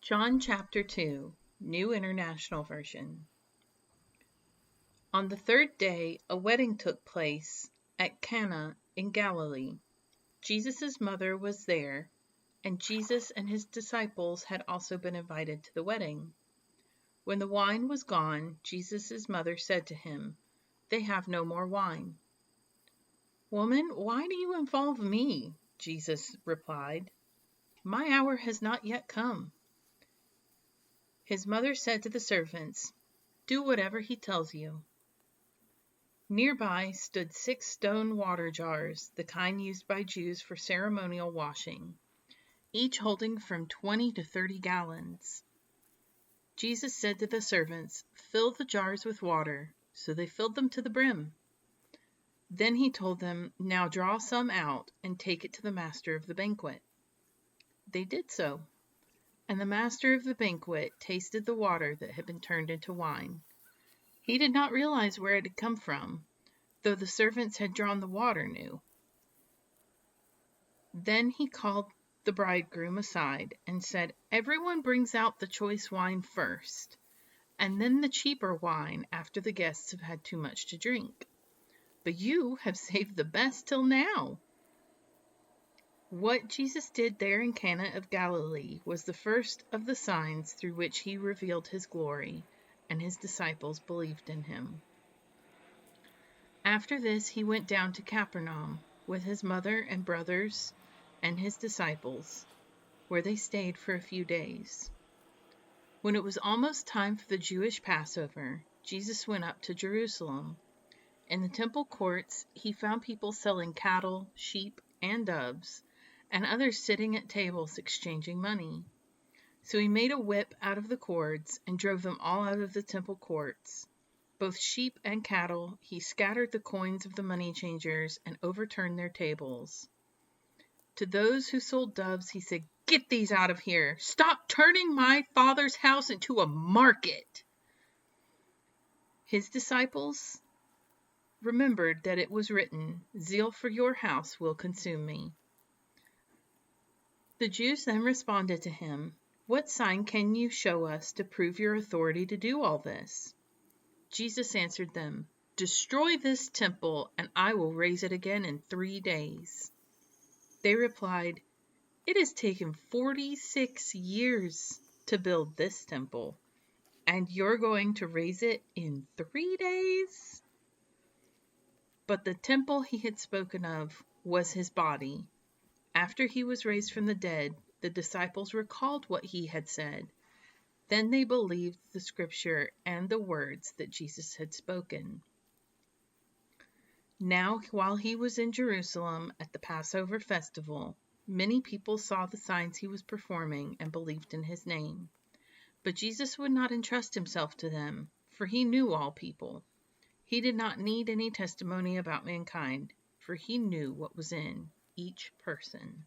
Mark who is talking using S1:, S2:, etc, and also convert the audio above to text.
S1: John chapter 2, New International Version. On the third day, a wedding took place at Cana in Galilee. Jesus' mother was there, and Jesus and his disciples had also been invited to the wedding. When the wine was gone, Jesus' mother said to him, "They have no more wine." "Woman, why do you involve me?" Jesus replied. "My hour has not yet come." His mother said to the servants, "Do whatever he tells you." Nearby stood 6 stone water jars, the kind used by Jews for ceremonial washing, each holding from 20 to 30 gallons. Jesus said to the servants, "Fill the jars with water," so they filled them to the brim. Then he told them, "Now draw some out and take it to the master of the banquet." They did so, and the master of the banquet tasted the water that had been turned into wine. He did not realize where it had come from, though the servants had drawn the water new. Then he called the bridegroom aside and said, "Everyone brings out the choice wine first, and then the cheaper wine after the guests have had too much to drink. But you have saved the best till now." What Jesus did there in Cana of Galilee was the first of the signs through which he revealed his glory, and his disciples believed in him. After this he went down to Capernaum with his mother and brothers and his disciples, where they stayed for a few days. When it was almost time for the Jewish Passover, Jesus went up to Jerusalem. In the temple courts he found people selling cattle, sheep, and doves, and others sitting at tables exchanging money. So he made a whip out of the cords and drove them all out of the temple courts. Both sheep and cattle, he scattered the coins of the money changers and overturned their tables. To those who sold doves he said, "Get these out of here! Stop turning my Father's house into a market!" His disciples remembered that it was written, "Zeal for your house will consume me." The Jews then responded to him, "What sign can you show us to prove your authority to do all this?" Jesus answered them, "Destroy this temple, and I will raise it again in 3 days." They replied, "It has taken 46 years to build this temple, and you're going to raise it in 3 days?" But the temple he had spoken of was his body. After he was raised from the dead, the disciples recalled what he had said. Then they believed the scripture and the words that Jesus had spoken. Now, while he was in Jerusalem at the Passover festival, many people saw the signs he was performing and believed in his name. But Jesus would not entrust himself to them, for he knew all people. He did not need any testimony about mankind, for he knew what was in each person.